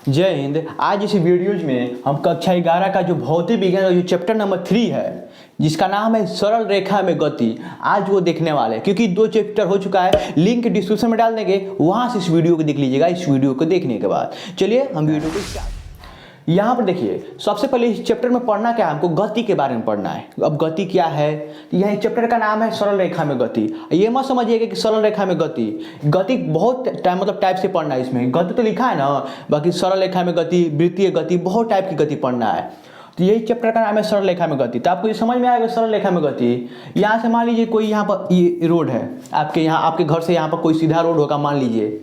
जय हिंद। आज इस वीडियोज में हम कक्षा 11 का जो भौतिक विज्ञान का जो चैप्टर नंबर 3 है, जिसका नाम है सरल रेखा में गति, आज वो देखने वाले हैं। क्योंकि 2 चैप्टर हो चुका है, लिंक डिस्क्रिप्शन में डाल देंगे, वहां से इस वीडियो को देख लीजिएगा। इस वीडियो को देखने के बाद चलिए हम वीडियो को स्टार्ट। यहाँ पर देखिए, सबसे पहले इस चैप्टर में पढ़ना क्या है, हमको गति के बारे में पढ़ना है। अब गति क्या है, यह चैप्टर का नाम है सरल रेखा में गति। ये मत समझिएगा कि सरल रेखा में गति गति बहुत टाइप से पढ़ना है। इसमें गति तो लिखा है ना, बाकी सरल रेखा में गति, वृत्तीय गति, बहुत टाइप की गति पढ़ना है। तो यही चैप्टर का नाम है सरल रेखा में गति। तो आपको ये समझ में आएगा सरल रेखा में गति। यहाँ से मान लीजिए कोई यहाँ पर ये रोड है, आपके घर से यहाँ पर कोई सीधा रोड होगा मान लीजिए।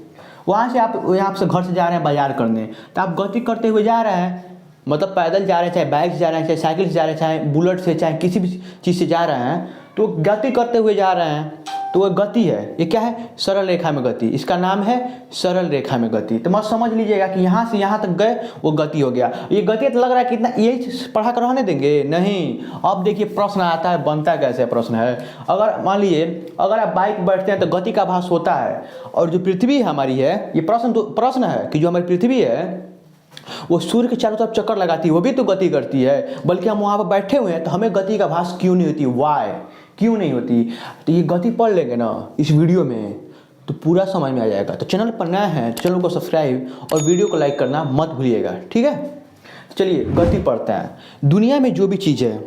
वहाँ से आप यहाँ से घर से जा रहे हैं बाजार करने, तो आप गति करते हुए जा रहे हैं, मतलब पैदल जा रहे हैं, चाहे बाइक से जा रहे हैं, चाहे साइकिल से जा रहे हैं, चाहे बुलेट से, चाहे किसी भी चीज़ से जा रहे हैं, तो गति करते हुए जा रहे हैं, तो वह गति है। ये क्या है, सरल रेखा में गति। इसका नाम है सरल रेखा में गति। तो मत समझ लीजिएगा कि यहाँ से यहाँ तक गए वो गति हो गया। ये गति तो लग रहा है कितना, यही पढ़ा करवाने देंगे नहीं। अब देखिए प्रश्न आता है, बनता कैसे प्रश्न है। अगर मान लीजिए अगर आप बाइक बैठते हैं तो गति का आभास होता है, और जो पृथ्वी हमारी है, ये प्रश्न है कि जो हमारी पृथ्वी है वो सूर्य के चारों तरफ चक्कर लगाती है, वो भी तो गति करती है। बल्कि हम वहाँ पर बैठे हुए हैं तो हमें गति का आभास क्यों नहीं होती, वाई क्यों नहीं होती। तो ये गति पढ़ लेंगे ना इस वीडियो में तो पूरा समझ में आ जाएगा। तो चैनल पर नया है, चैनल को सब्सक्राइब और वीडियो को लाइक करना मत भूलिएगा, ठीक है। चलिए गति पढ़ते हैं। दुनिया में जो भी चीज़ है,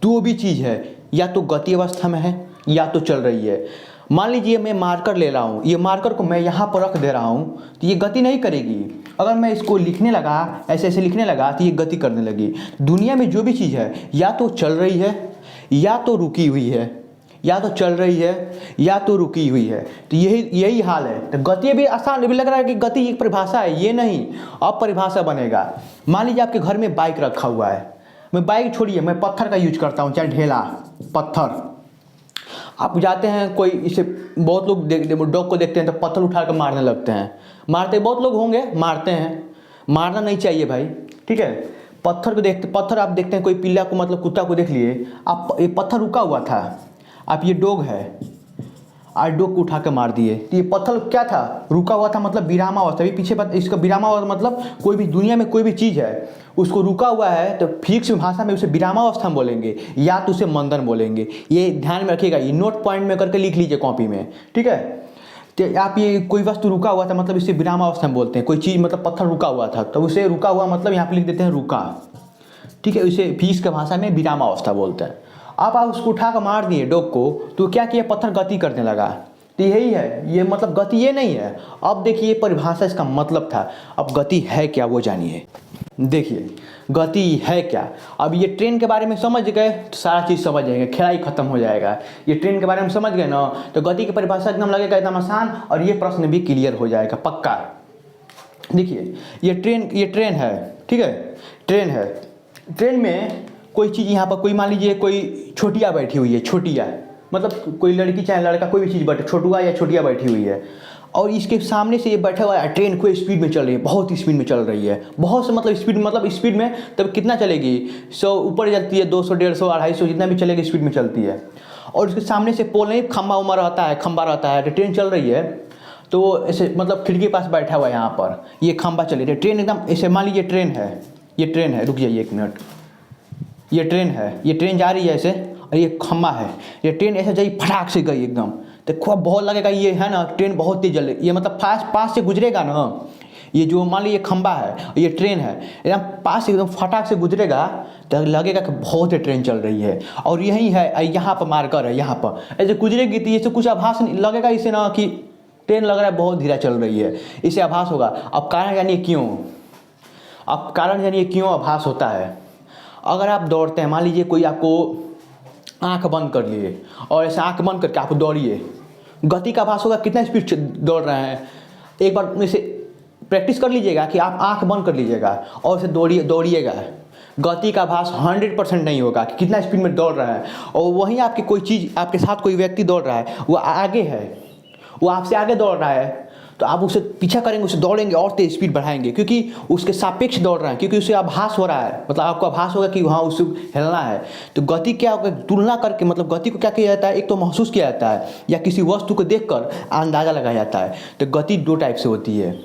जो भी चीज़ है, या तो गति अवस्था में है या तो चल रही है। मान लीजिए मैं मार्कर ले रहा हूँ, ये मार्कर को मैं यहाँ पर रख दे रहा हूँ, तो ये गति नहीं करेगी। अगर मैं इसको लिखने लगा, ऐसे ऐसे लिखने लगा, तो ये गति करने लगी। दुनिया में जो भी चीज़ है या तो चल रही है या तो रुकी हुई है, या तो चल रही है या तो रुकी हुई है। तो यही हाल है। तो गति भी आसान भी लग रहा है कि गति एक परिभाषा है, ये नहीं, अब परिभाषा बनेगा। मान लीजिए आपके घर में बाइक रखा हुआ है, मैं बाइक छोड़िए, मैं पत्थर का यूज करता हूँ, चाहे ढेला पत्थर। आप जाते हैं कोई, इसे बहुत लोग डॉग को देखते हैं तो पत्थर उठा कर मारने लगते हैं, मारते बहुत लोग होंगे, मारते हैं। मारना नहीं चाहिए भाई, ठीक है। पत्थर आप देखते हैं, कोई पिल्ला को मतलब कुत्ता को देख लिए आप, ये पत्थर रुका हुआ था, आप ये डॉग है, आज डॉग को उठा के मार दिए, तो ये पत्थर क्या था, रुका हुआ था, मतलब विरामा अवस्था। अभी पीछे इसका विरामा अवस्था मतलब कोई भी दुनिया में कोई भी चीज़ है उसको रुका हुआ है तो फिक्स भाषा में उसे विरामा अवस्था में बोलेंगे, या तो उसे मंदन बोलेंगे। ये ध्यान में रखिएगा, ये नोट पॉइंट में करके लिख लीजिए कॉपी में, ठीक है। तो आप ये कोई वस्तु रुका हुआ था मतलब इसे विरामा अवस्था में बोलते हैं। कोई चीज़ मतलब पत्थर रुका हुआ था तो उसे रुका हुआ मतलब यहाँ पे लिख देते हैं रुका, ठीक है। इसे फिक्स की भाषा में विरामा अवस्था बोलते हैं। आप उसको उठा कर मार दिए डॉग को, तो क्या किया, पत्थर गति करने लगा। तो यही है, ये मतलब गति ये नहीं है। अब देखिए परिभाषा, इसका मतलब था। अब गति है क्या वो जानिए। देखिए गति है क्या। अब ये ट्रेन के बारे में समझ गए तो सारा चीज़ समझ जाएंगे, खेलाई खत्म हो जाएगा। ये ट्रेन के बारे में समझ गए ना, तो गति की परिभाषा एकदम लगेगा एकदम आसान, और ये प्रश्न भी क्लियर हो जाएगा पक्का। देखिए ये ट्रेन है, ठीक है, ट्रेन है। ट्रेन में कोई चीज़ यहाँ पर, कोई मान लीजिए कोई छोटिया बैठी हुई है, छोटिया मतलब कोई लड़की चाहे लड़का, कोई भी चीज़ बैठे, छोटुआ या छोटिया बैठी हुई है, और इसके सामने से ये बैठा हुआ है। ट्रेन कोई स्पीड में चल रही है, बहुत स्पीड में चल रही है, बहुत से मतलब स्पीड में तब कितना चलेगी, 100 ऊपर चलती है, 200, 150, 250 जितना भी चलेगी स्पीड में चलती है। और उसके सामने से पोल नहीं, खंबा उमा रहता है, खंबा रहता है। तो ट्रेन चल रही है तो ऐसे मतलब खिड़की के पास बैठा हुआ है, यहाँ पर ये खंबा चल रही है। ट्रेन एकदम ऐसे मान लीजिए ट्रेन है, ये ट्रेन है, रुक जाइए 1 मिनट, ये ट्रेन है, ये ट्रेन जा रही है ऐसे, और ये खम्बा है। ये ट्रेन ऐसे जाई, फटाक से गई एकदम, तो खूब बहुत लगेगा ये है ना, ट्रेन बहुत तेज चल रही, ये मतलब पास से गुजरेगा ना, ये जो मान लीजिए खंबा है, ये ट्रेन है, एकदम पास से एकदम फटाक से गुजरेगा तो लगेगा कि बहुत ट्रेन चल रही है। और यही है, यहाँ पर मार्कर है, यहाँ पर ऐसे गुजरेगी तो इससे कुछ आभास लगेगा इसे ना कि ट्रेन लग रहा है बहुत धीरे चल रही है, इसे आभास होगा। अब कारण जानिए क्यों, अब कारण जानिए क्यों आभास होता है। अगर आप दौड़ते हैं, मान लीजिए कोई आपको आंख बंद कर लिए और ऐसे आंख बंद करके आप दौड़िए, गति का आभास होगा, कितना स्पीड दौड़ रहे हैं। एक बार इसे प्रैक्टिस कर लीजिएगा कि आप आंख बंद कर लीजिएगा और इसे दौड़िएगा, गति का आभास 100% नहीं होगा कि कितना स्पीड में दौड़ रहा है। और वहीं आपकी कोई चीज़, आपके साथ कोई व्यक्ति दौड़ रहा है, वो आगे है, वो आपसे आगे दौड़ रहा है, तो आप उसे पीछा करेंगे, उसे दौड़ेंगे और तेज स्पीड बढ़ाएंगे, क्योंकि उसके सापेक्ष दौड़ रहे हैं, क्योंकि उसे आभास हो रहा है, मतलब आपको आभास होगा कि वहाँ उसे हिलना है। तो गति क्या होगा, तुलना करके मतलब गति को क्या किया जाता है, एक तो महसूस किया जाता है या किसी वस्तु को देखकर अंदाज़ा लगाया जाता है। तो गति 2 टाइप से होती है,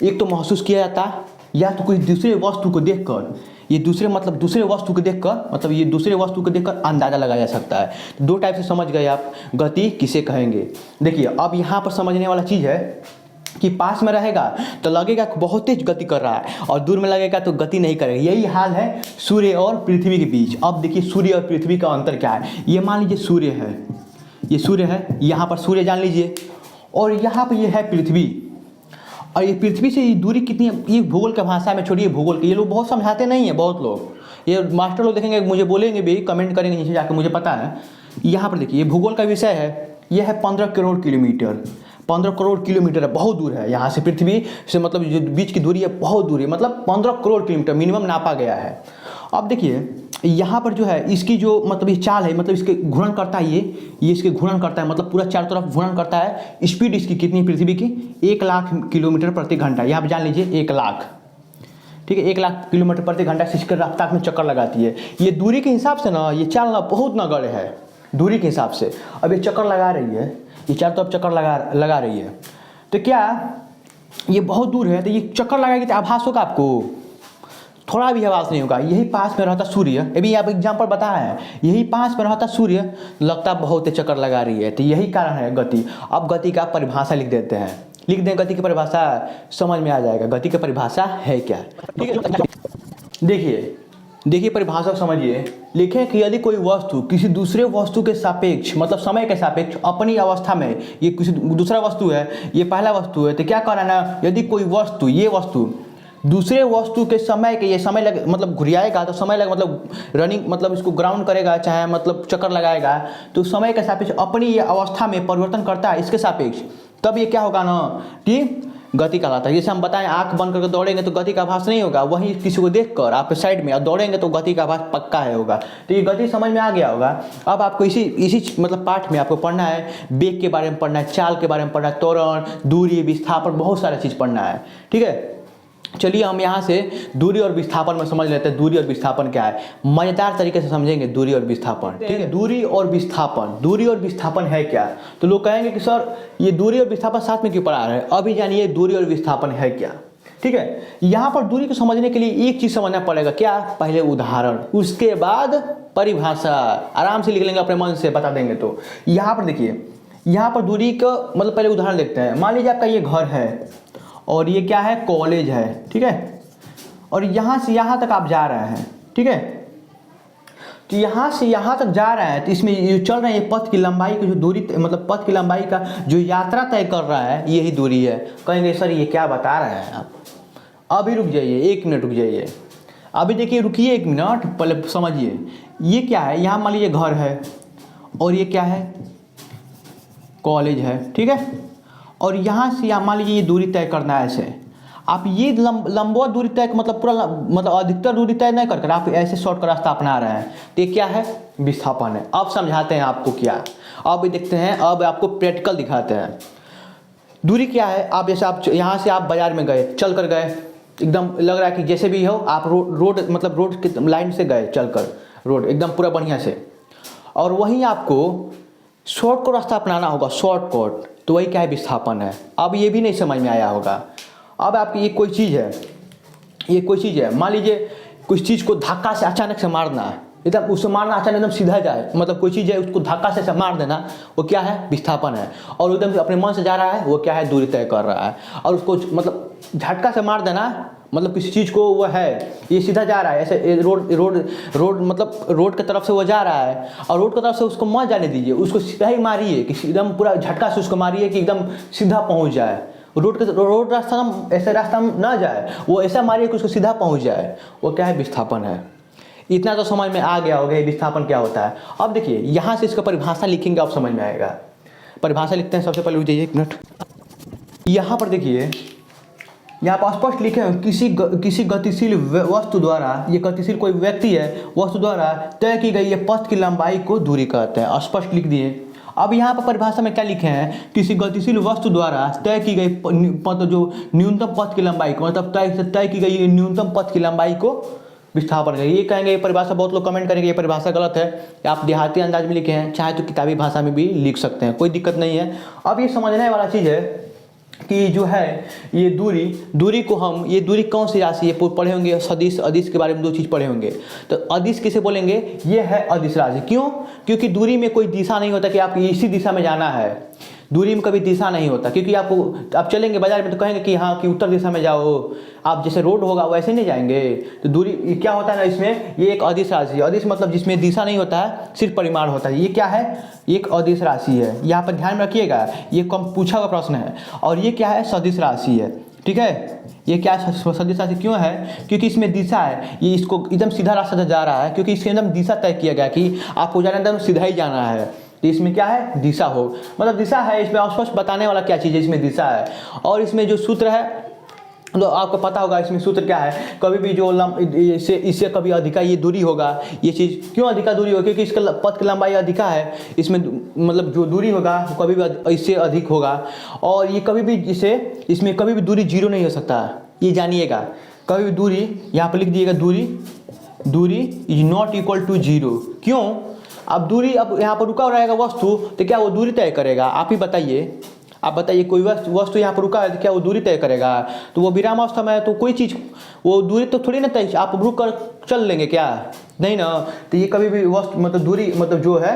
एक तो महसूस किया जाता है या तो कोई दूसरे वस्तु को देखकर, ये दूसरे वस्तु को देखकर, मतलब ये दूसरे वस्तु को देखकर अंदाज़ा लगाया जा सकता है। तो दो टाइप से समझ गए आप गति किसे कहेंगे। देखिए अब यहाँ पर समझने वाला चीज़ है कि पास में रहेगा तो लगेगा बहुत तेज गति कर रहा है, और दूर में लगेगा तो गति नहीं करेगा। यही हाल है सूर्य और पृथ्वी के बीच। अब देखिए सूर्य और पृथ्वी का अंतर क्या है। ये मान लीजिए सूर्य है, ये सूर्य है, यहाँ पर सूर्य जान लीजिए, और यहाँ पर ये है पृथ्वी। और ये पृथ्वी से ये दूरी कितनी है, ये भूगोल की भाषा में छोड़िए, भूगोल के ये लोग बहुत समझाते नहीं हैं। बहुत लोग, ये मास्टर लोग देखेंगे, मुझे बोलेंगे भी, कमेंट करेंगे नीचे जाकर, मुझे पता है। यहाँ पर देखिए ये भूगोल का विषय है, ये है 15 करोड़ किलोमीटर। 15 करोड़ किलोमीटर है, बहुत दूर है यहाँ से पृथ्वी से, मतलब जो बीच की दूरी है बहुत दूरी है, मतलब 15 करोड़ किलोमीटर मिनिमम नापा गया है। अब देखिए यहाँ पर जो है इसकी जो मतलब ये चाल है, मतलब इसके घूर्णन करता है, ये इसके घूर्णन करता है, मतलब पूरा चारों तरफ घूर्णन करता है। स्पीड इसकी कितनी पृथ्वी की 1 लाख किलोमीटर प्रति घंटा। यहाँ पर जान लीजिए 1 लाख, ठीक है, 1 लाख किलोमीटर प्रति घंटा से इसके रफ्तार में चक्कर लगाती है। ये दूरी के हिसाब से ना ये चाल ना बहुत नगण्य है दूरी के हिसाब से। अब ये चक्कर लगा रही है, ये चारों तरफ चक्कर लगा रही है, तो क्या ये बहुत दूर है, तो ये चक्कर लगाएगी तो आभास होगा आपको, थोड़ा भी आवाज़ नहीं होगा। यही पास में रहता सूर्य, अभी आप एग्जाम्पल बताया है, यही पास में रहता सूर्य, लगता बहुत चक्कर लगा रही है, तो यही कारण है गति। अब गति का परिभाषा लिख देते हैं, लिख दें गति की परिभाषा, समझ में आ जाएगा गति की परिभाषा है क्या। ठीक है, देखिए परिभाषा समझिए। लिखें कि यदि कोई वस्तु किसी दूसरे वस्तु के सापेक्ष, मतलब समय के सापेक्ष अपनी अवस्था में, ये किसी दूसरा वस्तु है, ये पहला वस्तु है, तो क्या कहना है, यदि कोई वस्तु, ये वस्तु दूसरे वस्तु के समय के, ये समय लगे मतलब घुरियाएगा तो समय लगे, मतलब रनिंग, मतलब इसको ग्राउंड करेगा, चाहे मतलब चक्कर लगाएगा, तो समय के सापेक्ष अपनी ये अवस्था में परिवर्तन करता है इसके सापेक्ष, तब ये क्या होगा ना कि गति कहलाता है। जैसे हम बताएं आंख बंद करके दौड़ेंगे तो गति का आभास नहीं होगा, वहीं किसी को देखकर आप साइड में दौड़ेंगे तो गति का आभास पक्का है होगा। तो ये गति समझ में आ गया होगा। अब आपको इसी मतलब पाठ में आपको पढ़ना है, वेग के बारे में पढ़ना है, चाल के बारे में पढ़ना है, त्वरण, दूरी, विस्थापन, बहुत सारा चीज़ पढ़ना है। ठीक है, चलिए हम यहाँ से दूरी और विस्थापन में समझ लेते हैं। दूरी और विस्थापन क्या है, मजेदार तरीके से समझेंगे दूरी और विस्थापन। ठीक है, दूरी और विस्थापन है क्या। तो लोग कहेंगे कि सर ये दूरी और विस्थापन साथ में क्यों पढ़ा रहे हैं। अभी जानिए दूरी और विस्थापन है क्या। ठीक है, यहाँ पर दूरी को समझने के लिए एक चीज़ समझना पड़ेगा, क्या, पहले उदाहरण, उसके बाद परिभाषा। आराम से लिख लेंगे अपने मन से, बता देंगे। तो यहाँ पर देखिए, यहाँ पर दूरी का मतलब पहले उदाहरण देखते हैं। मान लीजिए आपका ये घर है और ये क्या है, कॉलेज है। ठीक है, और यहाँ से यहाँ तक आप जा रहे हैं। ठीक है, तो यहाँ से यहाँ तक जा रहे हैं, तो इसमें ये चल रहे हैं, ये पथ की लंबाई की जो दूरी, मतलब पथ की लंबाई का जो यात्रा तय कर रहा है, यही दूरी है। कहेंगे सर ये क्या बता रहे हैं आप। अभी रुक जाइए, 1 मिनट रुक जाइए। अभी देखिए, रुकिए 1 मिनट, पहले समझिए ये क्या है। यहाँ मान लीजिए घर है और ये क्या है, कॉलेज है। ठीक है, और यहाँ से यहाँ मान लीजिए ये दूरी तय करना है ऐसे। आप ये लंबा दूरी तय, मतलब पूरा मतलब अधिकतर दूरी तय नहीं कर आप ऐसे शॉर्ट का रास्ता अपना रहे हैं, तो ये क्या है, विस्थापन है। अब समझाते हैं आपको क्या। अब देखते हैं, अब आपको प्रैक्टिकल दिखाते हैं। दूरी क्या है, आप जैसे आप यहाँ से आप बाजार में गए, चल कर गए, एकदम लग रहा है कि जैसे भी हो आप रोड मतलब रोड के लाइन से गए, चल कर रोड एकदम पूरा बढ़िया से, और वहीं आपको शॉर्ट का रास्ता अपनाना होगा, शॉर्टकट, तो वही क्या है, विस्थापन है। अब ये भी नहीं समझ में आया होगा। अब आपकी ये कोई चीज़ है, ये कोई चीज़ है, मान लीजिए कुछ चीज़ को धक्का से अचानक से मारना है, एकदम उससे मारना अचानक एकदम सीधा जाए, मतलब कोई चीज़ है उसको धक्का से मार देना, वो क्या है, विस्थापन है। और एकदम अपने मन से जा रहा है, वो क्या है, दूरी तय कर रहा है। और उसको मतलब झटका से मार देना, मतलब किसी चीज़ को वो है, ये सीधा जा रहा है ऐसे, रोड मतलब रोड की तरफ से वो जा रहा है, और रोड की तरफ से उसको मत जाने दीजिए, उसको सीधा ही मारिए कि एकदम पूरा झटका से उसको मारिए कि एकदम सीधा पहुंच जाए। रोड रास्ता ऐसे रास्ता ना जाए, वो ऐसा मारिए कि उसको सीधा पहुंच जाए, वो क्या है, विस्थापन है। इतना तो समझ में आ गया होगा विस्थापन क्या होता है। अब देखिए यहाँ से इसका परिभाषा लिखेंगे, आप समझ में आएगा। परिभाषा लिखते हैं, सबसे पहले रुक जाइए 1 मिनट। यहाँ पर देखिए, यहाँ पर स्पष्ट लिखे हैं, किसी गतिशील वस्तु द्वारा, ये गतिशील कोई व्यक्ति है, वस्तु द्वारा तय की गई ये पथ की लंबाई को दूरी कहते हैं, स्पष्ट लिख दिए। अब यहाँ पर परिभाषा में क्या लिखे हैं, किसी गतिशील वस्तु द्वारा तय की गई पथ, जो न्यूनतम पथ की लंबाई को, मतलब तय की गई न्यूनतम पथ की लंबाई को विस्थापन करेंगे। ये कहेंगे ये परिभाषा, बहुत लोग कमेंट करेंगे ये परिभाषा गलत है, आप देहाती अंदाज में लिखे हैं, चाहे तो किताबी भाषा में भी लिख सकते हैं, कोई दिक्कत नहीं है। अब ये समझने वाला चीज़ है कि जो है ये दूरी को हम, ये दूरी कौन सी राशि है पढ़े होंगे, सदिश अदिश के बारे में 2 चीज़ पढ़े होंगे। तो अदिश किसे बोलेंगे, ये है अदिश राशि। क्यों? क्योंकि दूरी में कोई दिशा नहीं होता कि आपको इसी दिशा में जाना है, दूरी में कभी दिशा नहीं होता। क्योंकि आपको, आप चलेंगे बाजार में तो कहेंगे कि हाँ कि उत्तर दिशा में जाओ, आप जैसे रोड होगा वैसे नहीं जाएंगे। तो दूरी क्या होता है ना, इसमें ये एक अदिश राशि है। अदिश मतलब जिसमें दिशा नहीं होता है, सिर्फ परिमाण होता है। ये क्या है, एक अदिश राशि है। यहाँ पर ध्यान में रखिएगा, ये कम पूछा हुआ प्रश्न है। और ये क्या है, सदिश राशि है। ठीक है, ये क्या सदिश राशि क्यों है, क्योंकि इसमें दिशा है। ये इसको एकदम सीधा रास्ता से जा रहा है, क्योंकि इसके एकदम दिशा तय किया गया कि आपको जाना एकदम सीधा ही जाना है। तो इसमें क्या है, दिशा हो, मतलब दिशा है। इसमें स्पष्ट बताने वाला क्या चीज़ है, इसमें दिशा है। और इसमें जो सूत्र है तो आपको पता होगा, इसमें सूत्र क्या है, कभी भी जो इससे कभी अधिका ये दूरी होगा। ये चीज़ क्यों अधिका दूरी होगी, क्योंकि इसका पथ की लंबाई अधिका है। इसमें मतलब जो दूरी होगा कभी भी इससे अधिक होगा। और ये कभी भी इसमें कभी भी दूरी 0 नहीं हो सकता, ये जानिएगा। कभी भी दूरी, यहाँ पर लिख दिएगा, दूरी इज नॉट इक्वल टू 0। क्यों? अब दूरी, अब यहाँ पर रुका रहेगा वस्तु, तो क्या वो दूरी तय करेगा? आप ही बताइए, आप बताइए, कोई वस्तु यहाँ पर रुका है तो क्या वो दूरी तय करेगा? तो वो विरामावस्था में है तो कोई चीज़, वो दूरी तो थोड़ी ना तय, आप रुक कर चल लेंगे क्या? नहीं ना। तो ये कभी भी वस्तु मतलब दूरी, मतलब जो है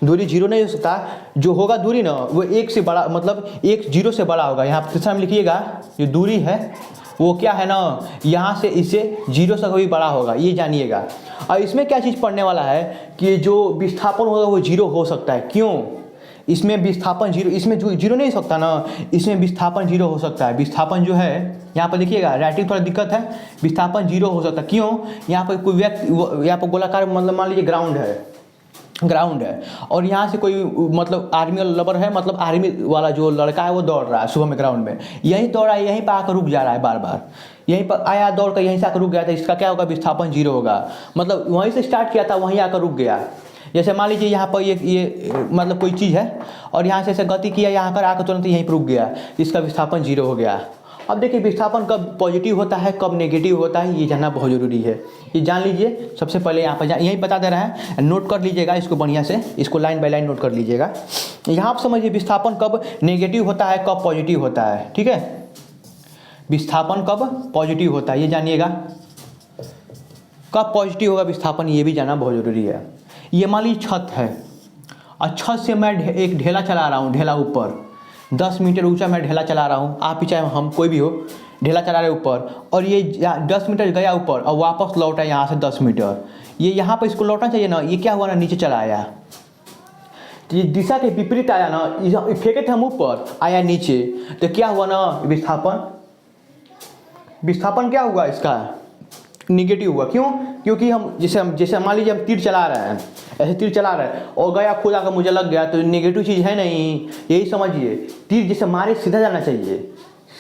दूरी 0 नहीं हो सकता। जो होगा दूरी ना, वो 1 से बड़ा, मतलब 1 0 से बड़ा होगा। यहाँ पर तीसरा में लिखिएगा, जो दूरी है वो क्या है ना, यहाँ से इससे 0 से कभी बड़ा होगा, ये जानिएगा। और इसमें क्या चीज़ पढ़ने वाला है कि जो विस्थापन होगा वो 0 हो सकता है। क्यों? इसमें विस्थापन 0, इसमें जो 0 नहीं हो सकता ना, इसमें विस्थापन 0 हो सकता है। विस्थापन जो है, यहाँ पर देखिएगा, राइटिंग थोड़ा दिक्कत है, विस्थापन 0 हो सकता है। क्यों? यहाँ पर कोई व्यक्ति, यहाँ पर गोलाकार, मतलब मान लीजिए ग्राउंड है और यहाँ से कोई मतलब आर्मी वाला लवर है, मतलब आर्मी वाला जो लड़का है वो दौड़ रहा है सुबह में ग्राउंड में, यहीं दौड़ा है, यहीं पर आकर रुक जा रहा है, बार बार यहीं पर आया, दौड़ कर यहीं से आकर रुक गया था। इसका क्या होगा, विस्थापन 0 होगा। मतलब वहीं से स्टार्ट किया था, वहीं आकर रुक गया। जैसे मान लीजिए यहाँ पर ये मतलब कोई चीज़ है और यहाँ से ऐसे गति किया, यहाँ पर आकर तुरंत यहीं पर रुक गया, इसका विस्थापन 0 हो गया। अब देखिए, विस्थापन कब पॉजिटिव होता है, कब नेगेटिव होता है, ये जानना बहुत ज़रूरी है। ये जान लीजिए सबसे पहले, यहाँ पर यहीं बता दे रहे हैं, नोट कर लीजिएगा इसको बढ़िया से, इसको लाइन बाय लाइन नोट कर लीजिएगा। यहाँ पर समझिए विस्थापन कब नेगेटिव होता है, कब पॉजिटिव होता है। ठीक है, विस्थापन कब पॉजिटिव होता है ये जानिएगा, कब पॉजिटिव होगा विस्थापन, ये भी जानना बहुत ज़रूरी है। ये मान लीजिए छत है और छत से मैं एक ढेला चला रहा हूँ, ढेला ऊपर 10 मीटर ऊंचा मैं ढेला चला रहा हूँ, आप ही चाहे हम कोई भी हो, ढेला चला रहे ऊपर, और ये 10 मीटर गया ऊपर और वापस लौटा यहाँ से 10 मीटर, ये यहाँ पर इसको लौटना चाहिए ना, ये क्या हुआ ना, नीचे चला आया। तो ये दिशा के विपरीत आया ना, फेंके थे हम ऊपर, आया नीचे, तो क्या हुआ ना, विस्थापन क्या हुआ, इसका निगेटिव हुआ। क्यों? क्योंकि हम जैसे मान लीजिए हम तीर चला रहे हैं, ऐसे तीर चला रहे हैं और गया, खुद आकर मुझे लग गया, तो नेगेटिव चीज़ है नहीं। यही समझिए, तीर जैसे मारे सीधा जाना चाहिए,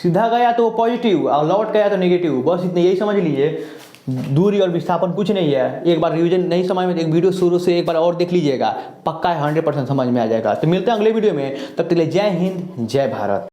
सीधा गया तो पॉजिटिव और लौट गया तो नेगेटिव, बस इतने, यही समझ लीजिए। दूरी और विस्थापन कुछ नहीं है। एक बार रिवीजन नहीं समझ में, एक वीडियो शुरू से एक बार और देख लीजिएगा, पक्का 100% समझ में आ जाएगा। तो मिलते हैं अगले वीडियो में, तब तक के लिए जय हिंद, जय भारत।